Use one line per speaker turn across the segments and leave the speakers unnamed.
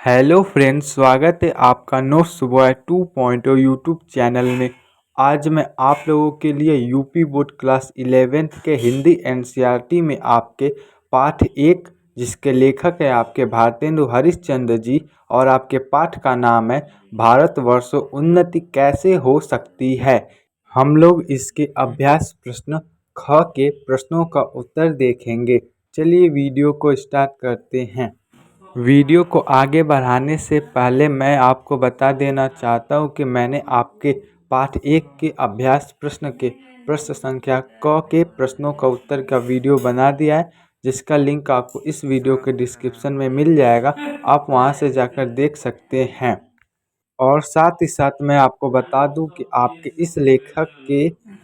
Hello friends, स्वागत है आपका नोट्स बॉय 2.0 यूट्यूब चैनल में। आज मैं आप लोगों के लिए यूपी बोर्ड क्लास 11th के हिंदी एनसीईआरटी में आपके पाठ 1 जिसके लेखक है आपके भारतेंदु हरिश्चंद्र जी और आपके पाठ का नाम है भारतवर्ष उन्नति कैसे हो सकती है। हम लोग इसके अभ्यास प्रश्न ख के प्रश्नों का उत्तर देखेंगे। चलिए वीडियो को स्टार्ट करते हैं। वीडियो को आगे बढ़ाने से पहले मैं आपको बता देना चाहता हूं कि मैंने आपके पाठ 1 के अभ्यास प्रश्न के प्रश्न संख्या क के प्रश्नों का उत्तर का वीडियो बना दिया है, जिसका लिंक आपको इस वीडियो के डिस्क्रिप्शन में मिल जाएगा। आप वहां से जाकर देख सकते हैं। और साथ ही साथ मैं आपको बता दूं कि आपके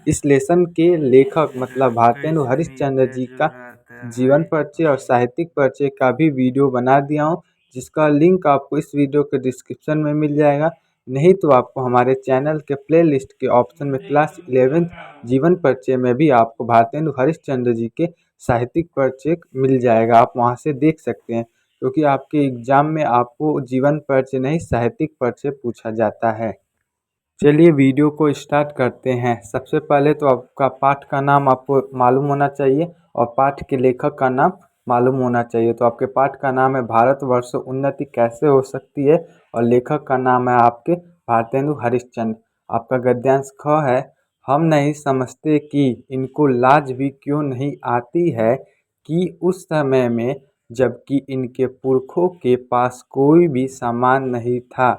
इस लेसन के लेखक मतलब भारतेंदु हरिश्चंद्र जी का जीवन परिचय और साहित्यिक परिचय का भी वीडियो बना दिया हूं, जिसका लिंक आपको इस वीडियो के डिस्क्रिप्शन में मिल जाएगा। नहीं तो आपको हमारे चैनल के प्लेलिस्ट के ऑप्शन में क्लास 11th जीवन परिचय में भी आपको भारतेंदु हरिश्चंद्र जी के साहित्यिक परिचय मिल जाएगा। आप वहां से देख सकते हैं, क्योंकि आपके एग्जाम में आपको जीवन परिचय नहीं साहित्यिक परिचय पूछा जाता है। चलिए वीडियो को स्टार्ट करते हैं। सबसे पहले तो आपका पाठ का नाम आपको मालूम होना चाहिए और पाठ के लेखक का नाम मालूम होना चाहिए। तो आपके पाठ का नाम है भारतवर्ष उन्नति कैसे हो सकती है और लेखक का नाम है आपके भारतेंदु हरिश्चंद्र। आपका गद्यांश ख है। हम नहीं समझते कि इनको लाज भी क्यों नहीं आती है कि उस समय में जबकि इनके पुरखों के पास कोई भी सामान नहीं था,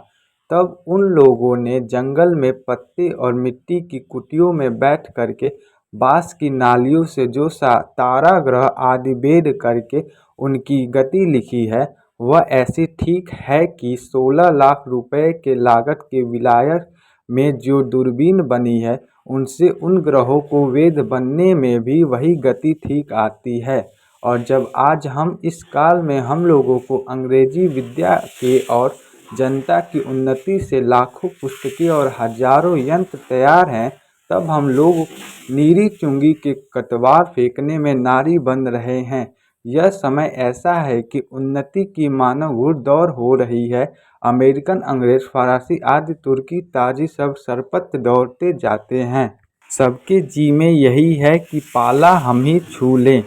तब उन लोगों ने जंगल में पत्ते और मिट्टी की कुटियों में बैठ करके बांस की नालियों से जो तारा ग्रह आदि भेद करके उनकी गति लिखी है, वह ऐसी ठीक है कि 16 लाख रुपए के लागत के विलायत में जो दूरबीन बनी है, उनसे उन ग्रहों को वेद बनने में भी वही गति ठीक आती है। और जब आज हम इस काल में हम लोगों को अंग्रेजी विद्या के और जनता की उन्नति से लाखों पुस्तकें और हजारों यंत्र तैयार हैं, तब हम लोग नीरी चुंगी के कटवार फेंकने में नारी बन रहे हैं। यह समय ऐसा है कि उन्नति की मानव घुड़दौड़ हो रही है। अमेरिकन, अंग्रेज, फरासी आदि तुर्की ताजी सब सरपट दौड़ते जाते हैं। सबके जी में यही है कि पाला हम ही छू लें।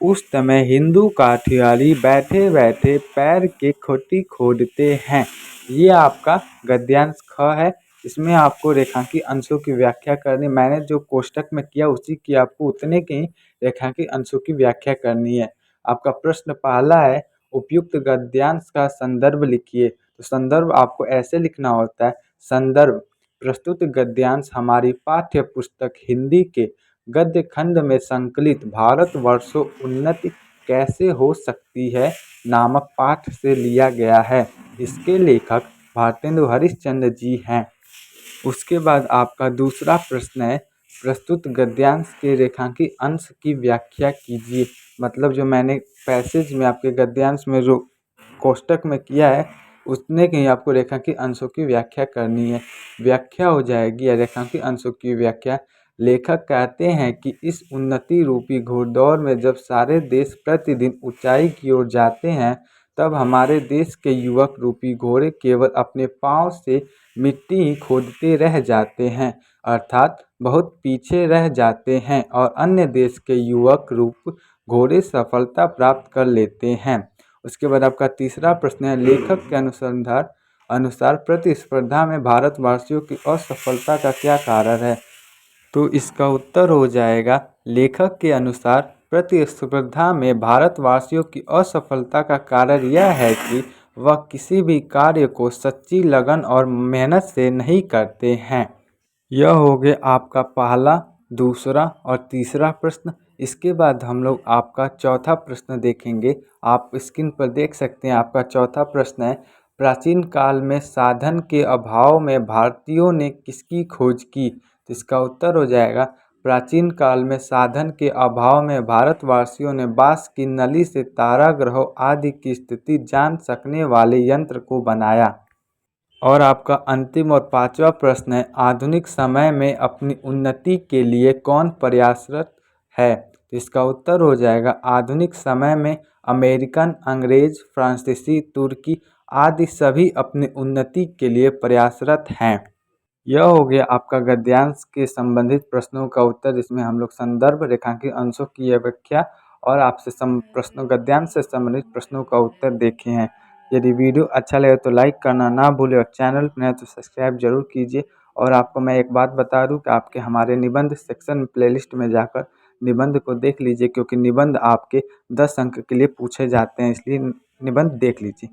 उस समय हिंदू काठियारी बैठे बैठे पैर के खोटी खोदते हैं। ये आपका गद्यांश ख है। इसमें आपको रेखांकित अंशों की व्याख्या करनी, मैंने जो कोष्टक में किया उसी की आपको उतने के ही रेखांकित अंशों की व्याख्या करनी है। आपका प्रश्न पहला है, उपयुक्त गद्यांश का संदर्भ लिखिए। तो संदर्भ आपको ऐसे लिखना होता है, संदर्भ प्रस्तुत गद्यांश हमारी पाठ्य पुस्तक हिंदी के गद्य खंड में संकलित भारतवर्ष उन्नति कैसे हो सकती है नामक पाठ से लिया गया है। इसके लेखक भारतेंदु हरिश्चंद्र जी हैं। उसके बाद आपका दूसरा प्रश्न है, प्रस्तुत गद्यांश के रेखांकित अंश की व्याख्या कीजिए। मतलब जो मैंने पैसेज में आपके गद्यांश में जो कोष्टक में किया है, उतने के ही आपको रेखांकित अंशों की व्याख्या करनी है। व्याख्या हो जाएगी या रेखांकित अंशों की व्याख्या। लेखक कहते हैं कि इस उन्नति रूपी घोड़दौड़ में जब सारे देश प्रतिदिन ऊंचाई की ओर जाते हैं, तब हमारे देश के युवक रूपी घोड़े केवल अपने पाँव से मिट्टी ही खोदते रह जाते हैं, अर्थात बहुत पीछे रह जाते हैं और अन्य देश के युवक रूप घोड़े सफलता प्राप्त कर लेते हैं। उसके बाद आपका तीसरा प्रश्न है, लेखक के अनुसार प्रतिस्पर्धा में भारतवासियों की असफलता का क्या कारण है। तो इसका उत्तर हो जाएगा, लेखक के अनुसार प्रतिस्पर्धा में भारतवासियों की असफलता का कारण यह है कि वह किसी भी कार्य को सच्ची लगन और मेहनत से नहीं करते हैं। यह हो गया आपका पहला, दूसरा और तीसरा प्रश्न। इसके बाद हम लोग आपका चौथा प्रश्न देखेंगे। आप स्क्रीन पर देख सकते हैं, आपका चौथा प्रश्न है, प्राचीन काल में साधन के अभाव में भारतीयों ने किसकी खोज की। तो इसका उत्तर हो जाएगा, प्राचीन काल में साधन के अभाव में भारतवासियों ने बाँस की नली से तारा ग्रहों आदि की स्थिति जान सकने वाले यंत्र को बनाया। और आपका अंतिम और पांचवा प्रश्न है, आधुनिक समय में अपनी उन्नति के लिए कौन प्रयासरत है। तो इसका उत्तर हो जाएगा, आधुनिक समय में अमेरिकन, अंग्रेज, फ्रांसीसी, तुर्की आदि सभी अपनी उन्नति के लिए प्रयासरत हैं। यह हो गया आपका गद्यांश के संबंधित प्रश्नों का उत्तर, जिसमें हम लोग संदर्भ रेखांकित अंशों की व्याख्या और आपसे प्रश्नों गद्यांश से संबंधित प्रश्नों का उत्तर देखे हैं। यदि वीडियो अच्छा लगे तो लाइक करना ना भूलें और चैनल पर नए तो सब्सक्राइब जरूर कीजिए। और आपको मैं एक बात बता दूं कि आपके हमारे निबंध सेक्शन प्लेलिस्ट में जाकर निबंध को देख लीजिए, क्योंकि निबंध आपके 10 अंक के लिए पूछे जाते हैं, इसलिए निबंध देख लीजिए।